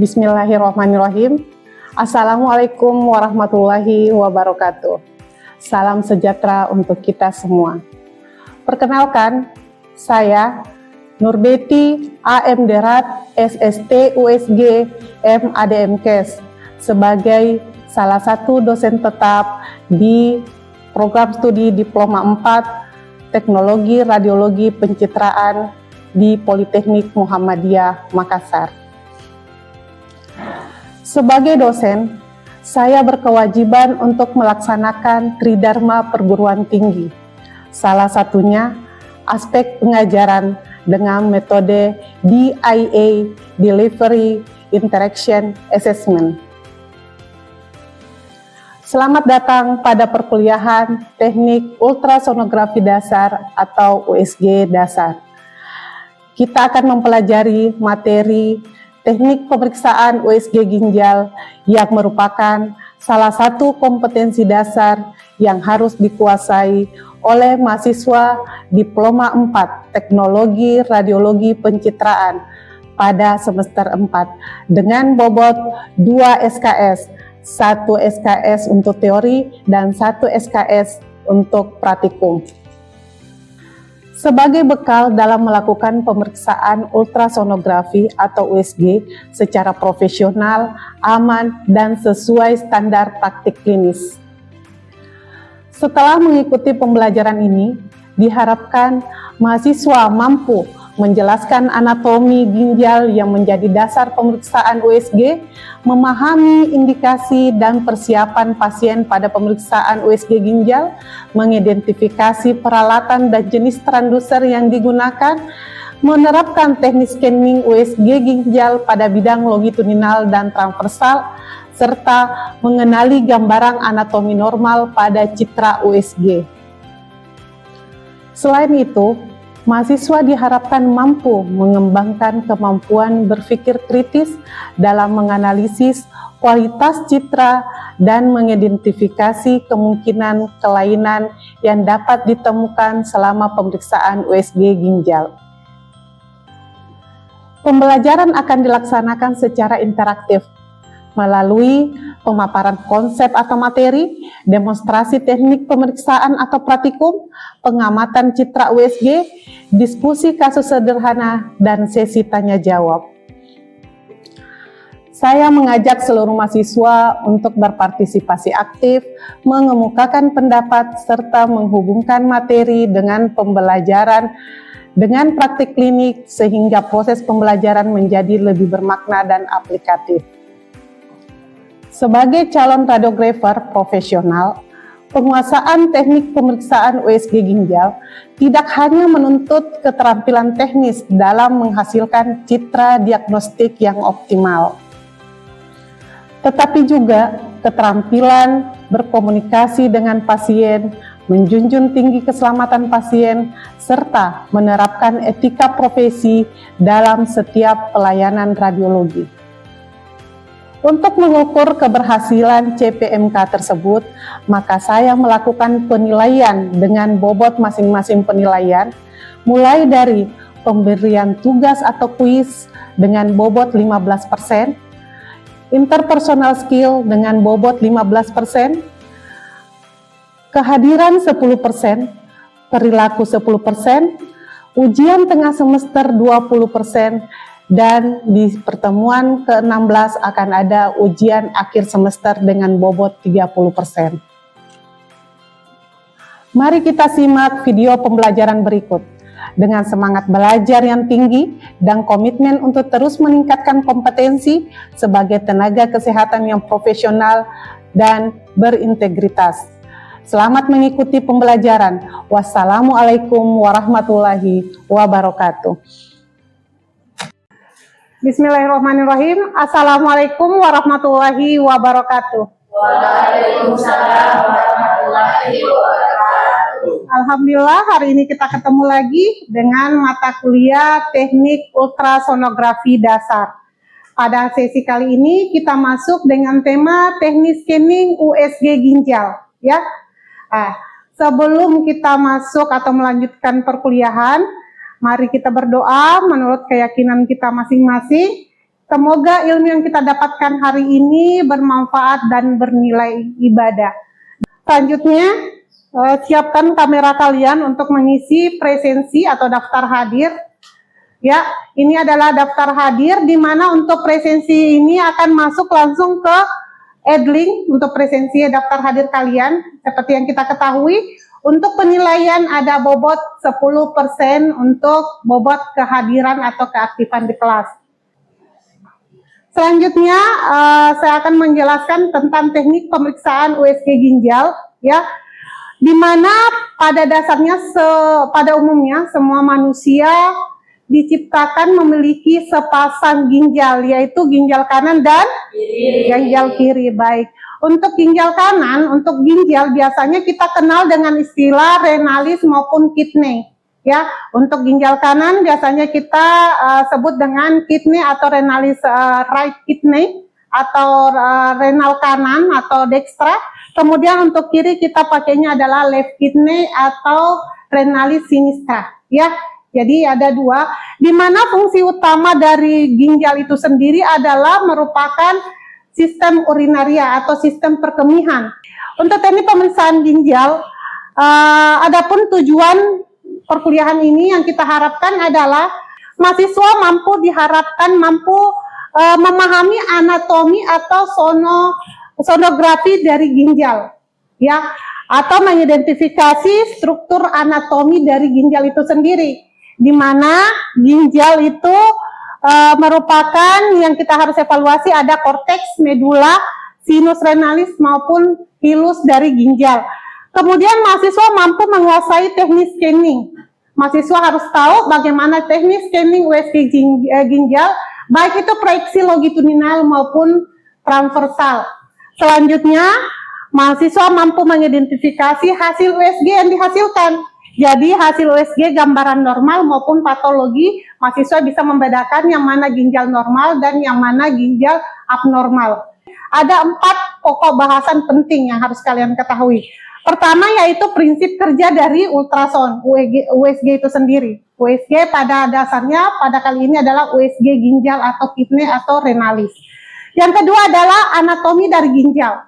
Bismillahirrahmanirrahim. Assalamualaikum warahmatullahi wabarakatuh. Salam sejahtera untuk kita semua. Perkenalkan, saya Nurbeti AM Derat SST USG MADMKes sebagai salah satu dosen tetap di program studi Diploma 4 Teknologi Radiologi Pencitraan di Politeknik Muhammadiyah Makassar. Sebagai dosen, saya berkewajiban untuk melaksanakan Tridharma perguruan tinggi. Salah satunya aspek pengajaran dengan metode DIA, Delivery Interaction Assessment. Selamat datang pada perkuliahan Teknik Ultrasonografi Dasar atau USG Dasar. Kita akan mempelajari materi teknik pemeriksaan USG ginjal yang merupakan salah satu kompetensi dasar yang harus dikuasai oleh mahasiswa Diploma 4 Teknologi Radiologi Pencitraan pada semester 4 dengan bobot 2 SKS, 1 SKS untuk teori dan 1 SKS untuk praktikum. Sebagai bekal dalam melakukan pemeriksaan ultrasonografi atau USG secara profesional, aman, dan sesuai standar praktik klinis. Setelah mengikuti pembelajaran ini, diharapkan mahasiswa mampu menjelaskan anatomi ginjal yang menjadi dasar pemeriksaan USG, memahami indikasi dan persiapan pasien pada pemeriksaan USG ginjal, mengidentifikasi peralatan dan jenis transducer yang digunakan, menerapkan teknik scanning USG ginjal pada bidang longitudinal dan transversal, serta mengenali gambaran anatomi normal pada citra USG. Selain itu, mahasiswa diharapkan mampu mengembangkan kemampuan berpikir kritis dalam menganalisis kualitas citra dan mengidentifikasi kemungkinan kelainan yang dapat ditemukan selama pemeriksaan USG ginjal. Pembelajaran akan dilaksanakan secara interaktif melalui pemaparan konsep atau materi, demonstrasi teknik pemeriksaan atau praktikum, pengamatan citra USG, diskusi kasus sederhana, dan sesi tanya jawab. Saya mengajak seluruh mahasiswa untuk berpartisipasi aktif, mengemukakan pendapat, serta menghubungkan materi dengan pembelajaran dengan praktik klinik sehingga proses pembelajaran menjadi lebih bermakna dan aplikatif. Sebagai calon radiografer profesional, penguasaan teknik pemeriksaan USG ginjal tidak hanya menuntut keterampilan teknis dalam menghasilkan citra diagnostik yang optimal, tetapi juga keterampilan berkomunikasi dengan pasien, menjunjung tinggi keselamatan pasien, serta menerapkan etika profesi dalam setiap pelayanan radiologi. Untuk mengukur keberhasilan CPMK tersebut, maka saya melakukan penilaian dengan bobot masing-masing penilaian, mulai dari pemberian tugas atau kuis dengan bobot 15%, interpersonal skill dengan bobot 15%, kehadiran 10%, perilaku 10%, ujian tengah semester 20%, dan di pertemuan ke-16 akan ada ujian akhir semester dengan bobot 30%. Mari kita simak video pembelajaran berikut. Dengan semangat belajar yang tinggi dan komitmen untuk terus meningkatkan kompetensi sebagai tenaga kesehatan yang profesional dan berintegritas. Selamat mengikuti pembelajaran. Wassalamualaikum warahmatullahi wabarakatuh. Bismillahirrahmanirrahim. Assalamualaikum warahmatullahi wabarakatuh. Waalaikumsalam warahmatullahi wabarakatuh. Alhamdulillah, hari ini kita ketemu lagi dengan mata kuliah Teknik Ultrasonografi Dasar. Pada sesi kali ini kita masuk dengan tema teknik scanning USG ginjal, ya. Sebelum kita masuk atau melanjutkan perkuliahan, mari kita berdoa menurut keyakinan kita masing-masing. Semoga ilmu yang kita dapatkan hari ini bermanfaat dan bernilai ibadah. Selanjutnya, siapkan kamera kalian untuk mengisi presensi atau daftar hadir. Ya, ini adalah daftar hadir di mana untuk presensi ini akan masuk langsung ke add link untuk presensi daftar hadir kalian. Seperti yang kita ketahui, untuk penilaian ada bobot 10% untuk bobot kehadiran atau keaktifan di kelas. Selanjutnya, saya akan menjelaskan tentang teknik pemeriksaan USG ginjal, ya, di mana pada dasarnya, pada umumnya semua manusia diciptakan memiliki sepasang ginjal, yaitu ginjal kanan dan ginjal kiri. Baik, untuk ginjal kanan, untuk ginjal biasanya kita kenal dengan istilah renalis maupun kidney. Ya, untuk ginjal kanan biasanya kita sebut dengan kidney atau renalis right kidney atau renal kanan atau dextra. Kemudian untuk kiri kita pakainya adalah left kidney atau renalis sinistra. Ya. Jadi ada dua, di mana fungsi utama dari ginjal itu sendiri adalah merupakan sistem urinaria atau sistem perkemihan. Untuk teknik pemeriksaan ginjal, adapun tujuan perkuliahan ini yang kita harapkan adalah mahasiswa diharapkan mampu memahami anatomi atau sonografi dari ginjal, ya, atau mengidentifikasi struktur anatomi dari ginjal itu sendiri. Di mana ginjal itu merupakan yang kita harus evaluasi ada korteks, medula, sinus renalis maupun hilus dari ginjal. Kemudian mahasiswa mampu menguasai teknik scanning. Mahasiswa harus tahu bagaimana teknik scanning USG ginjal, baik itu proyeksi longitudinal maupun transversal. Selanjutnya, mahasiswa mampu mengidentifikasi hasil USG yang dihasilkan. Jadi hasil USG gambaran normal maupun patologi, mahasiswa bisa membedakan yang mana ginjal normal dan yang mana ginjal abnormal. Ada 4 pokok bahasan penting yang harus kalian ketahui. Pertama yaitu prinsip kerja dari ultrasound, USG itu sendiri. USG pada dasarnya pada kali ini adalah USG ginjal atau kidney atau renalis. Yang kedua adalah anatomi dari ginjal.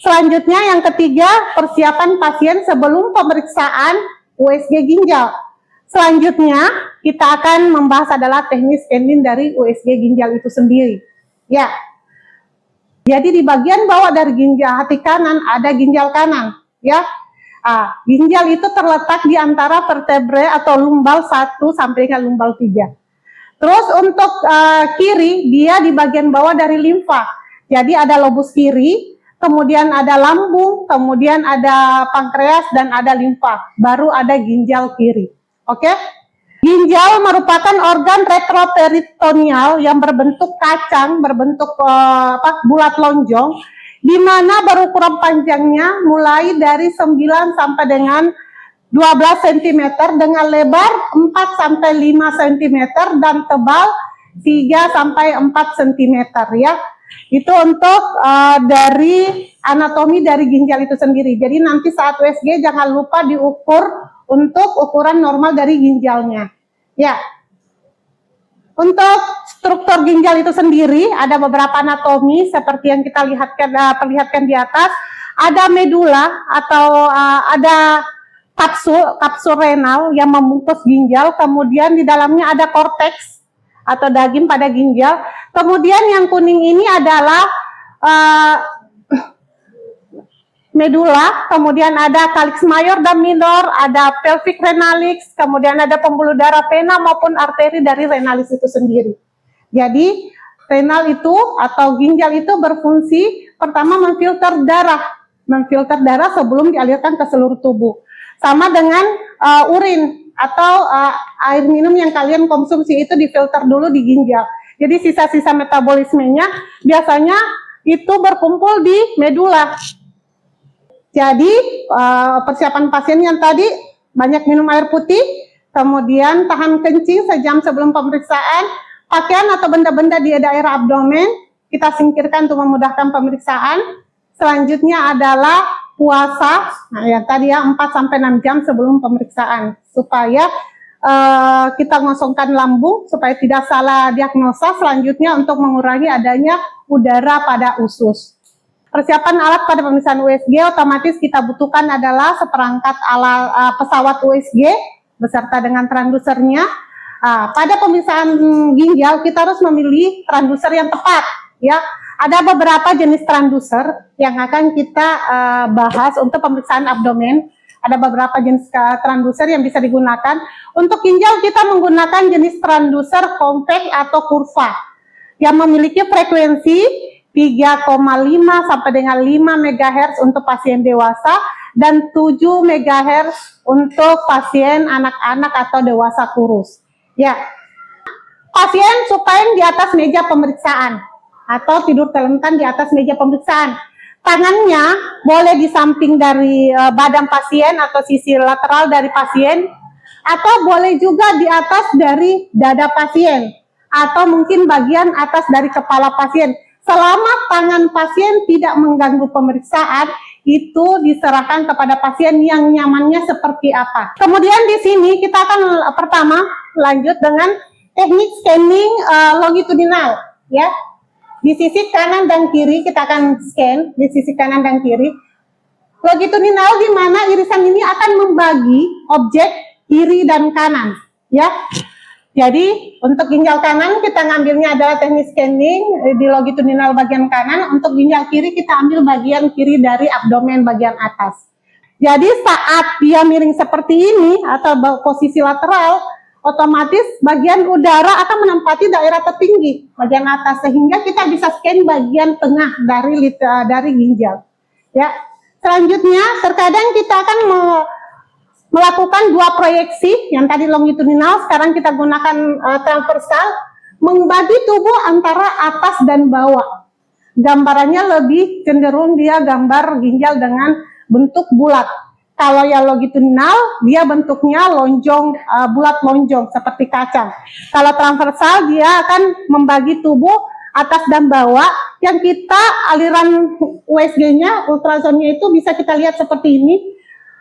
Selanjutnya yang ketiga, persiapan pasien sebelum pemeriksaan USG ginjal. Selanjutnya kita akan membahas adalah teknik scanning dari USG ginjal itu sendiri. Ya. Jadi di bagian bawah dari ginjal hati kanan ada ginjal kanan, ya. Ginjal itu terletak di antara vertebrae atau lumbal 1 sampai ke lumbal 3. Terus untuk kiri dia di bagian bawah dari limfa. Jadi ada lobus kiri, kemudian ada lambung, kemudian ada pankreas, dan ada limfa. Baru ada ginjal kiri. Oke? Ginjal merupakan organ retroperitoneal yang berbentuk kacang, berbentuk bulat lonjong, di mana berukuran panjangnya mulai dari 9 sampai dengan 12 cm dengan lebar 4 sampai 5 cm dan tebal 3 sampai 4 cm, ya. Itu untuk dari anatomi dari ginjal itu sendiri. Jadi nanti saat USG jangan lupa diukur untuk ukuran normal dari ginjalnya. Ya. Untuk struktur ginjal itu sendiri ada beberapa anatomi seperti yang kita perlihatkan di atas. Ada medula atau ada kapsul renal yang membungkus ginjal. Kemudian di dalamnya ada korteks atau daging pada ginjal. Kemudian yang kuning ini adalah medula, kemudian ada calyx mayor dan minor, ada pelvic renalis, kemudian ada pembuluh darah vena maupun arteri dari renalis itu sendiri. Jadi renal itu atau ginjal itu berfungsi pertama memfilter darah sebelum dialirkan ke seluruh tubuh. Sama dengan urin atau air minum yang kalian konsumsi itu difilter dulu di ginjal. Jadi sisa-sisa metabolismenya biasanya itu berkumpul di medula. Jadi persiapan pasien yang tadi banyak minum air putih, kemudian tahan kencing sejam sebelum pemeriksaan, pakaian atau benda-benda di daerah abdomen kita singkirkan untuk memudahkan pemeriksaan. Selanjutnya adalah puasa, nah ya tadi ya 4-6 jam sebelum pemeriksaan supaya kita ngosongkan lambung supaya tidak salah diagnosa. Selanjutnya untuk mengurangi adanya udara pada usus. Persiapan alat pada pemeriksaan USG otomatis kita butuhkan adalah seperangkat alat pesawat USG beserta dengan transdusernya. Pada pemeriksaan ginjal kita harus memilih transduser yang tepat, ya. Ada beberapa jenis transduser yang akan kita bahas untuk pemeriksaan abdomen. Ada beberapa jenis transduser yang bisa digunakan. Untuk ginjal kita menggunakan jenis transduser compact atau kurva yang memiliki frekuensi 3,5 sampai dengan 5 MHz untuk pasien dewasa dan 7 MHz untuk pasien anak-anak atau dewasa kurus. Ya, pasien supine di atas meja pemeriksaan atau tidur telentang di atas meja pemeriksaan. Tangannya boleh di samping dari badan pasien atau sisi lateral dari pasien, atau boleh juga di atas dari dada pasien, atau mungkin bagian atas dari kepala pasien. Selama tangan pasien tidak mengganggu pemeriksaan, itu diserahkan kepada pasien yang nyamannya seperti apa. Kemudian di sini kita akan pertama lanjut dengan teknik scanning longitudinal, ya. Di sisi kanan dan kiri kita akan scan, di sisi kanan dan kiri. Longitudinal di mana irisan ini akan membagi objek kiri dan kanan, ya. Jadi untuk ginjal kanan kita ngambilnya adalah teknik scanning di longitudinal bagian kanan. Untuk ginjal kiri kita ambil bagian kiri dari abdomen bagian atas. Jadi saat dia miring seperti ini atau posisi lateral, otomatis bagian udara akan menempati daerah tertinggi bagian atas, sehingga kita bisa scan bagian tengah dari ginjal. Ya, selanjutnya terkadang kita akan melakukan dua proyeksi, yang tadi longitudinal, sekarang kita gunakan transversal, membagi tubuh antara atas dan bawah. Gambarannya lebih cenderung dia gambar ginjal dengan bentuk bulat. Kalau yang longitudinal, dia bentuknya lonjong, bulat lonjong seperti kacang. Kalau transversal, dia akan membagi tubuh atas dan bawah. Yang kita aliran USG-nya, ultrasonnya itu bisa kita lihat seperti ini.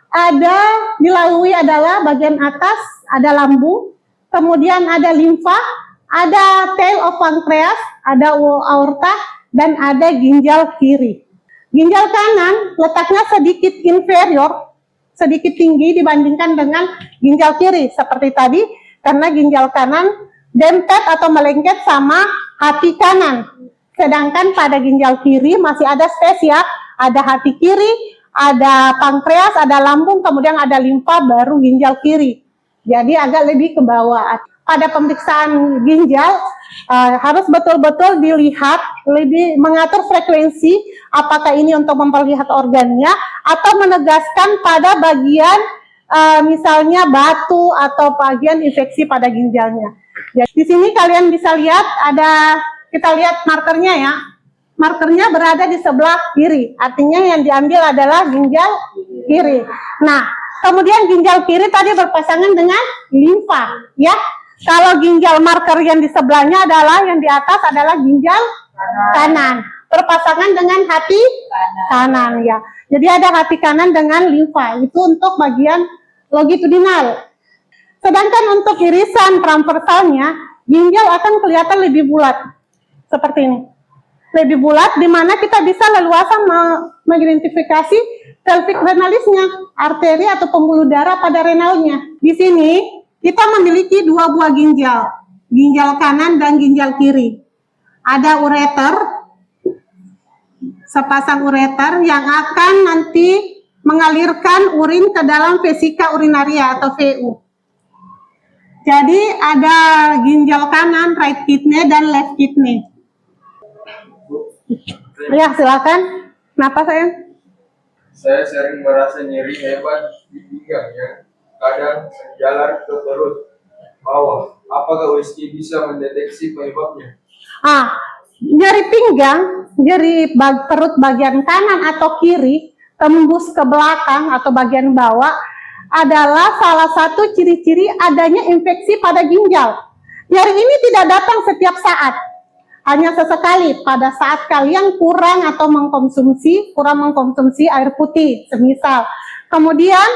Ada dilalui adalah bagian atas, ada lambung, kemudian ada limfa, ada tail of pancreas, ada aorta, dan ada ginjal kiri. Ginjal kanan letaknya sedikit inferior, sedikit tinggi dibandingkan dengan ginjal kiri seperti tadi, karena ginjal kanan dempet atau melengket sama hati kanan. Sedangkan pada ginjal kiri masih ada space, ya, ada hati kiri, ada pankreas, ada lambung, kemudian ada limfa, baru ginjal kiri. Jadi agak lebih ke bawah. Pada pemeriksaan ginjal harus betul-betul dilihat, lebih mengatur frekuensi, apakah ini untuk memperlihat organnya atau menegaskan pada bagian misalnya batu atau bagian infeksi pada ginjalnya. Jadi di sini kalian bisa lihat ada, kita lihat markernya, ya. Markernya berada di sebelah kiri, artinya yang diambil adalah ginjal kiri. Nah, kemudian ginjal kiri tadi berpasangan dengan limfa, ya. Kalau ginjal marker yang di sebelahnya adalah, yang di atas adalah ginjal kanan, berpasangan dengan hati kanan, ya. Jadi ada hati kanan dengan limfa, itu untuk bagian longitudinal. Sedangkan untuk irisan transversalnya, ginjal akan kelihatan lebih bulat, seperti ini. Lebih bulat, di mana kita bisa leluasa mengidentifikasi pelvic renalisnya, arteri atau pembuluh darah pada renalnya. Di sini kita memiliki dua buah ginjal, ginjal kanan dan ginjal kiri. Ada ureter, sepasang ureter yang akan nanti mengalirkan urin ke dalam vesika urinaria atau VU. Jadi ada ginjal kanan, right kidney dan left kidney. Ya, silakan. Kenapa sayang? Saya sering merasa nyeri hebat di pinggangnya, kadang menjalar ke perut bawah. Apakah USG bisa mendeteksi penyebabnya? Nyeri pinggang, nyeri perut bagian kanan atau kiri, tembus ke belakang atau bagian bawah, adalah salah satu ciri-ciri adanya infeksi pada ginjal. Nyeri ini tidak datang setiap saat, hanya sesekali pada saat kalian kurang mengkonsumsi air putih, semisal. Kemudian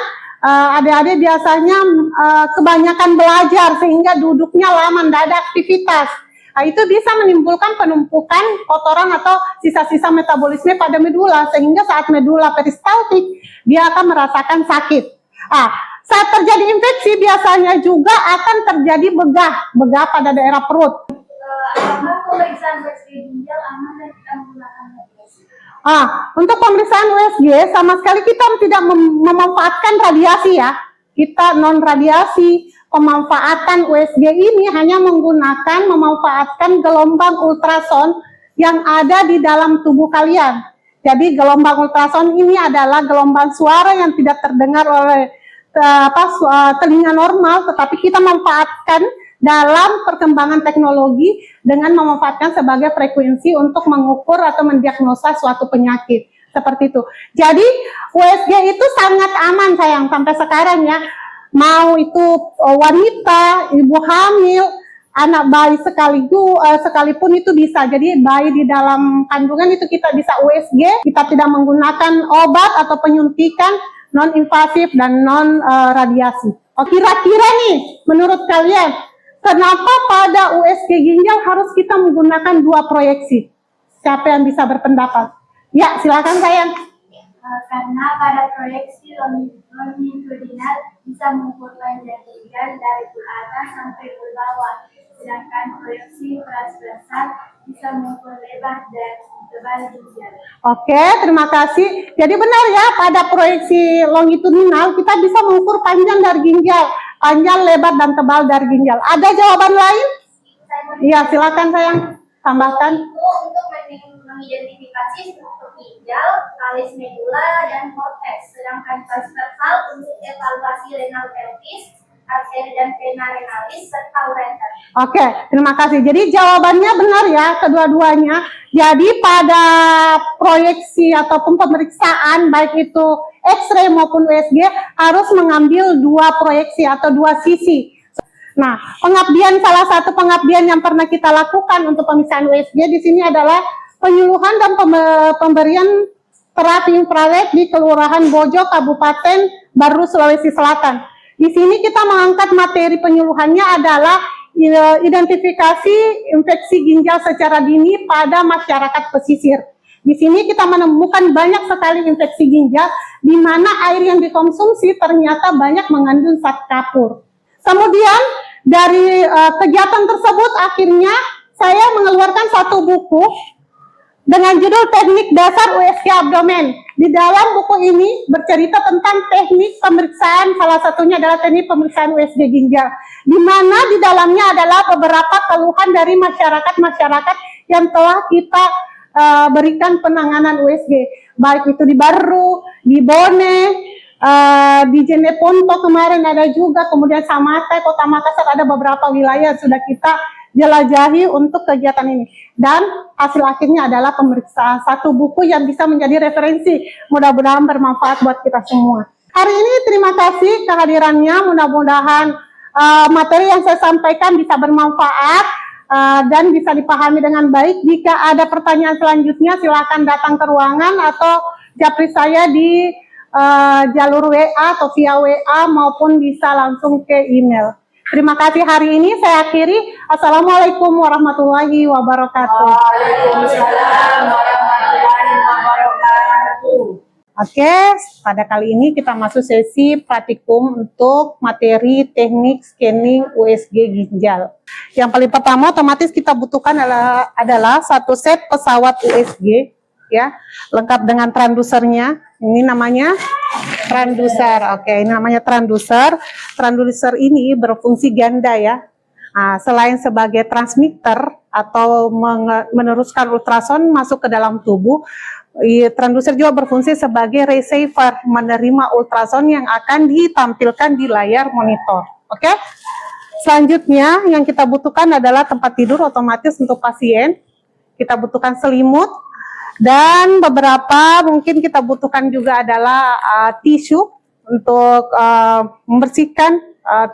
adik-adik biasanya kebanyakan belajar sehingga duduknya lama, tidak ada aktivitas. Nah, itu bisa menimbulkan penumpukan kotoran atau sisa-sisa metabolisme pada medula, sehingga saat medula peristaltik dia akan merasakan sakit. Saat terjadi infeksi biasanya juga akan terjadi begah pada daerah perut. Apakah pemeriksaan USG ginjal aman dan kita menggunakan radiasi? Untuk pemeriksaan USG sama sekali kita tidak memanfaatkan radiasi ya. Kita non radiasi. Pemanfaatan USG ini hanya memanfaatkan gelombang ultrason yang ada di dalam tubuh kalian. Jadi gelombang ultrason ini adalah gelombang suara yang tidak terdengar oleh telinga normal, tetapi kita manfaatkan dalam perkembangan teknologi dengan memanfaatkan sebagai frekuensi untuk mengukur atau mendiagnosa suatu penyakit. Seperti itu. Jadi USG itu sangat aman sayang sampai sekarang ya. Mau itu wanita, ibu hamil, anak bayi sekalipun itu bisa. Jadi bayi di dalam kandungan itu kita bisa USG, kita tidak menggunakan obat atau penyuntikan non-invasif dan non-radiasi. Kira-kira nih, menurut kalian, kenapa pada USG ginjal harus kita menggunakan 2 proyeksi? Siapa yang bisa berpendapat? Ya, silakan sayang. Karena pada proyeksi longitudinal bisa mengukur panjang ginjal dari bul atas sampai bul bawah, sedangkan proyeksi transversal bisa mengukur lebar dan tebal ginjal. Oke, terima kasih. Jadi benar ya, pada proyeksi longitudinal kita bisa mengukur panjang dari ginjal, panjang, lebar, dan tebal dari ginjal. Ada jawaban lain? Iya, silakan sayang, tambahkan. Untuk mengidentifikasi struktur ginjal, kalis medula, dan korteks, sedangkan transversal untuk evaluasi renal pelvis, arteri dan vena renalis, serta ureter. Oke, terima kasih. Jadi jawabannya benar ya, kedua-duanya. Jadi pada proyeksi ataupun pemeriksaan, baik itu X-ray maupun USG, harus mengambil 2 proyeksi atau 2 sisi. Nah, salah satu pengabdian yang pernah kita lakukan untuk pemeriksaan USG di sini adalah penyuluhan dan pemberian terapi infrared di Kelurahan Bojo, Kabupaten Baru, Sulawesi Selatan. Di sini kita mengangkat materi penyuluhannya adalah identifikasi infeksi ginjal secara dini pada masyarakat pesisir. Di sini kita menemukan banyak sekali infeksi ginjal di mana air yang dikonsumsi ternyata banyak mengandung zat kapur. Kemudian dari kegiatan tersebut akhirnya saya mengeluarkan satu buku dengan judul Teknik Dasar USG Abdomen. Di dalam buku ini bercerita tentang teknik pemeriksaan, salah satunya adalah teknik pemeriksaan USG ginjal, di mana di dalamnya adalah beberapa keluhan dari masyarakat yang telah kita berikan penanganan USG, baik itu di Baru, di Bone, di Jeneponto kemarin ada juga, kemudian Samate, Kota Makassar, ada beberapa wilayah sudah kita jelajahi untuk kegiatan ini. Dan hasil akhirnya adalah pemeriksaan satu buku yang bisa menjadi referensi. Mudah-mudahan bermanfaat buat kita semua. Hari ini terima kasih kehadirannya. Mudah-mudahan materi yang saya sampaikan bisa bermanfaat dan bisa dipahami dengan baik. Jika ada pertanyaan selanjutnya, silakan datang ke ruangan atau japri saya di jalur WA atau via WA maupun bisa langsung ke email. Terima kasih, hari ini saya akhiri. Assalamualaikum warahmatullahi wabarakatuh. Waalaikumsalam warahmatullahi wabarakatuh. Oke, pada kali ini kita masuk sesi praktikum untuk materi teknik scanning USG ginjal. Yang paling pertama otomatis kita butuhkan adalah satu set pesawat USG, ya, lengkap dengan transdusernya. Ini namanya transduser. Oke, ini namanya transduser. Transduser ini berfungsi ganda ya. Nah, selain sebagai transmitter atau meneruskan ultrason masuk ke dalam tubuh, transduser juga berfungsi sebagai receiver, menerima ultrason yang akan ditampilkan di layar monitor. Oke. Selanjutnya yang kita butuhkan adalah tempat tidur otomatis untuk pasien. Kita butuhkan selimut. Dan beberapa mungkin kita butuhkan juga adalah tisu untuk membersihkan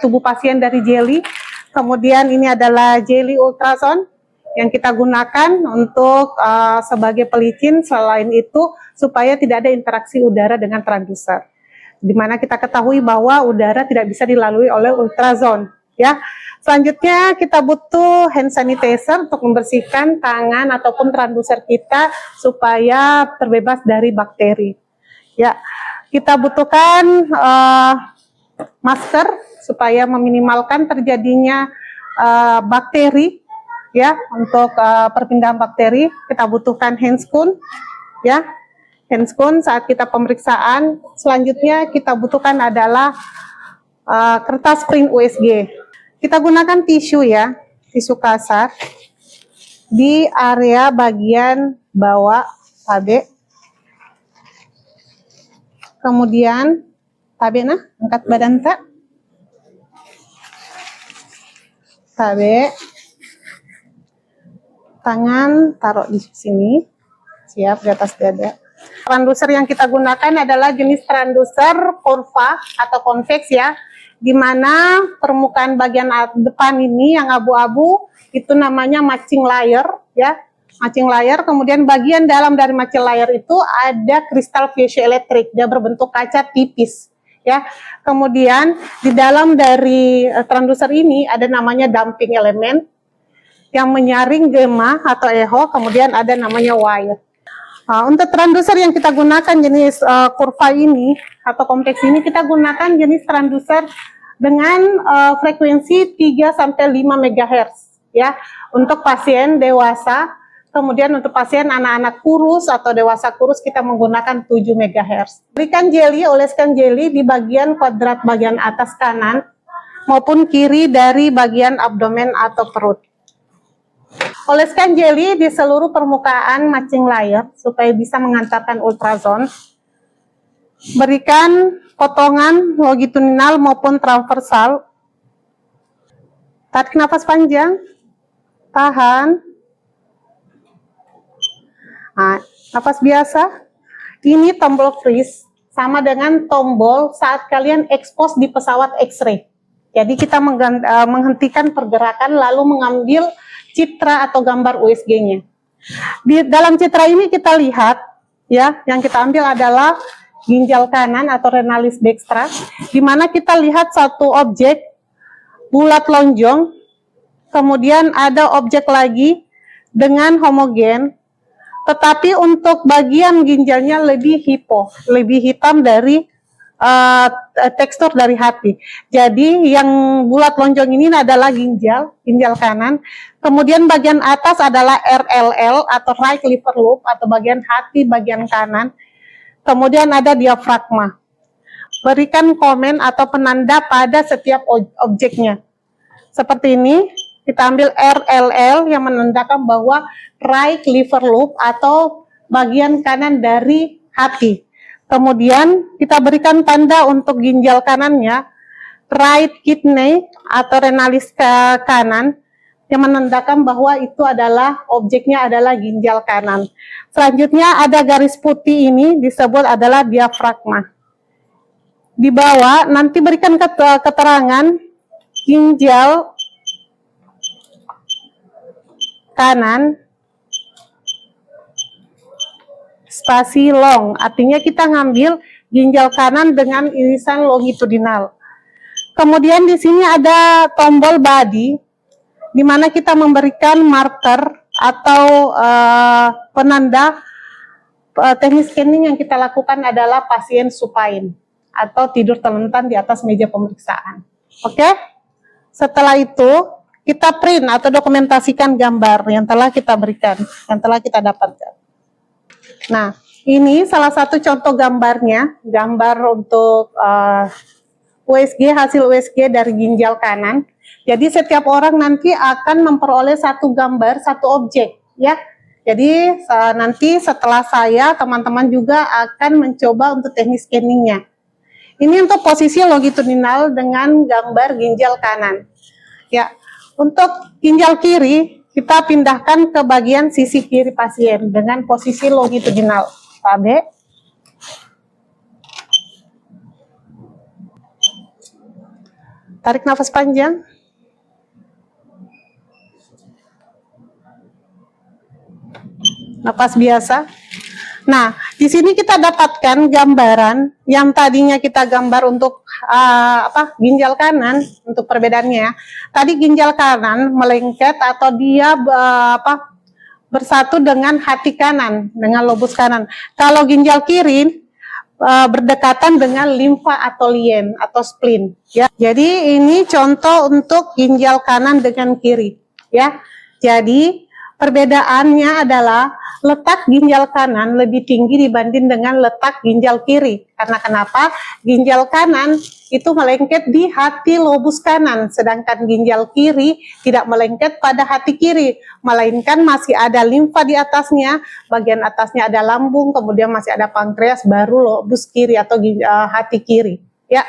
tubuh pasien dari jeli. Kemudian ini adalah jeli ultrason yang kita gunakan untuk sebagai pelicin. Selain itu supaya tidak ada interaksi udara dengan transduser. di mana kita ketahui bahwa udara tidak bisa dilalui oleh ultrazone, ya. Selanjutnya kita butuh hand sanitizer untuk membersihkan tangan ataupun transducer kita supaya terbebas dari bakteri. Ya, kita butuhkan masker supaya meminimalkan terjadinya bakteri, ya. Untuk perpindahan bakteri kita butuhkan handscoon, ya. Handscoon saat kita pemeriksaan. Selanjutnya kita butuhkan adalah kertas print USG. Kita gunakan tisu, ya, tisu kasar di area bagian bawah tabe. Kemudian tabe angkat badan tak. Tabe. Tangan taruh di sini. Siap, di atas dada. Transducer yang kita gunakan adalah jenis transducer kurva atau konveks, ya, di mana permukaan bagian depan ini yang abu-abu itu namanya matching layer, ya, matching layer. Kemudian bagian dalam dari matching layer itu ada kristal piezoelektrik, dia berbentuk kaca tipis, ya. Kemudian di dalam dari transducer ini ada namanya damping elemen yang menyaring gamma atau echo, kemudian ada namanya wire. Untuk transducer yang kita gunakan jenis kurva ini atau kompleks ini, kita gunakan jenis transducer dengan frekuensi 3-5 MHz, ya, untuk pasien dewasa. Kemudian untuk pasien anak-anak kurus atau dewasa kurus kita menggunakan 7 MHz. Berikan jeli, oleskan jeli di bagian kuadrat bagian atas kanan maupun kiri dari bagian abdomen atau perut. Oleskan jeli di seluruh permukaan matching layer supaya bisa mengantarkan ultrazone. Berikan potongan longitudinal maupun transversal. Tarik nafas panjang. Tahan. Nah, nafas biasa. Ini tombol freeze sama dengan tombol saat kalian expose di pesawat X-ray. Jadi kita menghentikan pergerakan lalu mengambil citra atau gambar USG-nya. Di dalam citra ini kita lihat, ya, yang kita ambil adalah ginjal kanan atau renalis dextra, di mana kita lihat satu objek bulat lonjong, kemudian ada objek lagi dengan homogen, tetapi untuk bagian ginjalnya lebih hitam dari tekstur dari hati. Jadi yang bulat lonjong ini adalah ginjal kanan. Kemudian bagian atas adalah RLL atau right liver loop atau bagian hati bagian kanan. Kemudian ada diafragma. Berikan komen atau penanda pada setiap objeknya. Seperti ini, kita ambil RLL yang menandakan bahwa right liver loop atau bagian kanan dari hati. Kemudian kita berikan tanda untuk ginjal kanannya, right kidney atau renalis kanan, yang menandakan bahwa itu adalah objeknya adalah ginjal kanan. Selanjutnya ada garis putih ini disebut adalah diafragma. Di bawah nanti berikan keterangan ginjal kanan spasi long, artinya kita ngambil ginjal kanan dengan irisan longitudinal. Kemudian di sini ada tombol body, di mana kita memberikan marker atau penanda teknis scanning yang kita lakukan adalah pasien supine atau tidur telentang di atas meja pemeriksaan. Oke? Setelah itu kita print atau dokumentasikan gambar yang telah kita berikan, yang telah kita dapatkan. Nah, ini salah satu contoh gambarnya, gambar untuk USG, hasil USG dari ginjal kanan. Jadi setiap orang nanti akan memperoleh satu gambar, satu objek, ya. Jadi nanti setelah saya, teman-teman juga akan mencoba untuk teknik scanningnya. Ini untuk posisi longitudinal dengan gambar ginjal kanan. Ya, untuk ginjal kiri, kita pindahkan ke bagian sisi kiri pasien dengan posisi longitudinal. Tabe. Tarik nafas panjang. Nafas biasa. Nah, Di sini kita dapatkan gambaran yang tadinya kita gambar untuk ginjal kanan untuk perbedaannya ya. Tadi ginjal kanan melengket atau dia bersatu dengan hati kanan, dengan lobus kanan. Kalau ginjal kiri berdekatan dengan limfa atau lien atau spleen ya. Jadi ini contoh untuk ginjal kanan dengan kiri ya. Jadi perbedaannya adalah letak ginjal kanan lebih tinggi dibanding dengan letak ginjal kiri. Karena kenapa? Ginjal kanan itu melengket di hati lobus kanan, sedangkan ginjal kiri tidak melengket pada hati kiri, melainkan masih ada limfa di atasnya, bagian atasnya ada lambung, kemudian masih ada pankreas, baru lobus kiri atau hati kiri. Ya.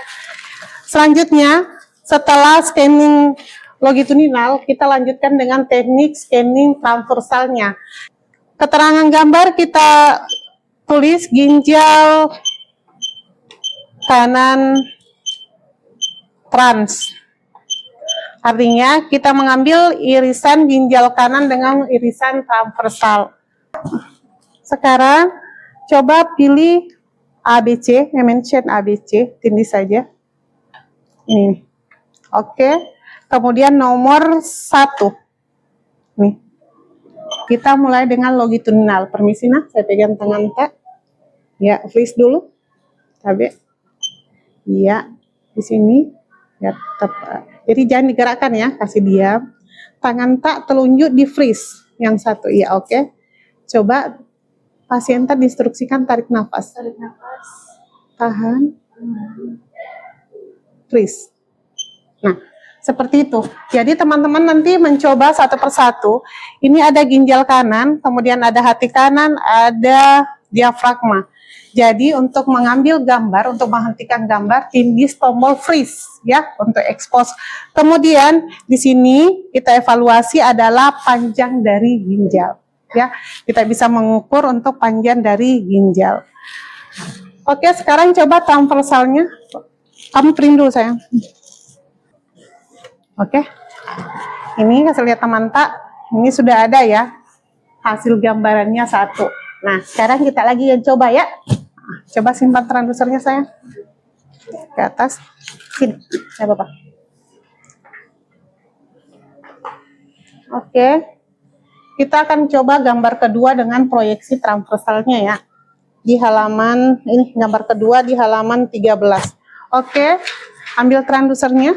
Selanjutnya, setelah scanning longitudinal, kita lanjutkan dengan teknik scanning transversalnya. Keterangan gambar kita tulis ginjal kanan trans. Artinya kita mengambil irisan ginjal kanan dengan irisan transversal. Sekarang coba pilih ABC, mention ABC, tindih saja. Ini. Oke. Kemudian nomor 1. Nih. Kita mulai dengan longitudinal. Permisi nah, saya pegang tangan tak. Ya, freeze dulu. Tabe. Iya, di sini. Ya, jadi jangan digerakkan ya, kasih diam. Tangan tak telunjuk di freeze. Yang satu, iya oke. Coba pasien tak diinstruksikan tarik nafas. Tarik nafas. Tahan. Freeze. Nah, seperti itu. Jadi teman-teman nanti mencoba satu persatu. Ini ada ginjal kanan, kemudian ada hati kanan, ada diafragma. Jadi untuk mengambil gambar, untuk menghentikan gambar, tindih tombol freeze ya untuk expose. Kemudian di sini kita evaluasi adalah panjang dari ginjal ya. Kita bisa mengukur untuk panjang dari ginjal. Oke, sekarang coba transversalnya. Kamu print dulu sayang. Oke. Ini kasih lihat teman tak. Ini sudah ada ya hasil gambarannya satu. Nah, sekarang kita lagi yang coba ya. Coba simpan transdusernya sayang. Ke atas. Sini. Ya, Bapak. Oke. Kita akan coba gambar kedua dengan proyeksi transversalnya ya. Di halaman ini gambar kedua di halaman 13. Oke. Ambil transdusernya.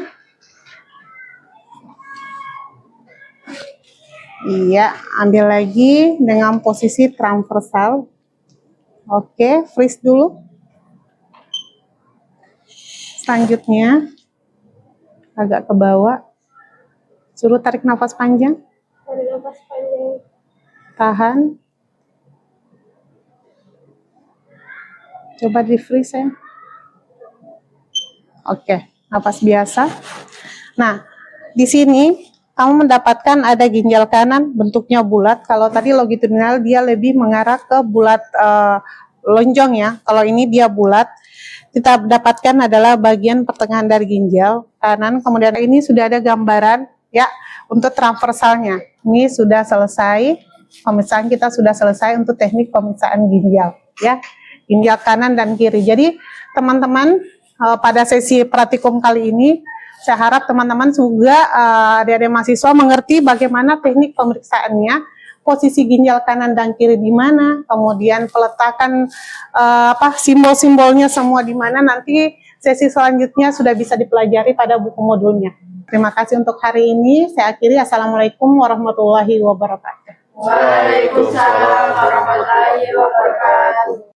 Iya, ambil lagi dengan posisi transversal. Oke, freeze dulu. Selanjutnya, agak ke bawah. Suruh tarik nafas panjang. Tarik nafas panjang. Tahan. Coba di freeze ya. Oke, nafas biasa. Nah, di sini kamu mendapatkan ada ginjal kanan bentuknya bulat. Kalau tadi longitudinal dia lebih mengarah ke bulat lonjong ya. Kalau ini dia bulat. Kita dapatkan adalah bagian pertengahan dari ginjal kanan. Kemudian ini sudah ada gambaran ya untuk transversalnya. Ini sudah selesai. Pemeriksaan kita sudah selesai untuk teknik pemeriksaan ginjal ya. Ginjal kanan dan kiri. Jadi teman-teman pada sesi praktikum kali ini saya harap teman-teman juga adik-adik mahasiswa mengerti bagaimana teknik pemeriksaannya, posisi ginjal kanan dan kiri di mana, kemudian peletakan simbol-simbolnya semua di mana. Nanti sesi selanjutnya sudah bisa dipelajari pada buku modulnya. Terima kasih untuk hari ini. Saya akhiri. Assalamualaikum warahmatullahi wabarakatuh. Waalaikumsalam warahmatullahi wabarakatuh.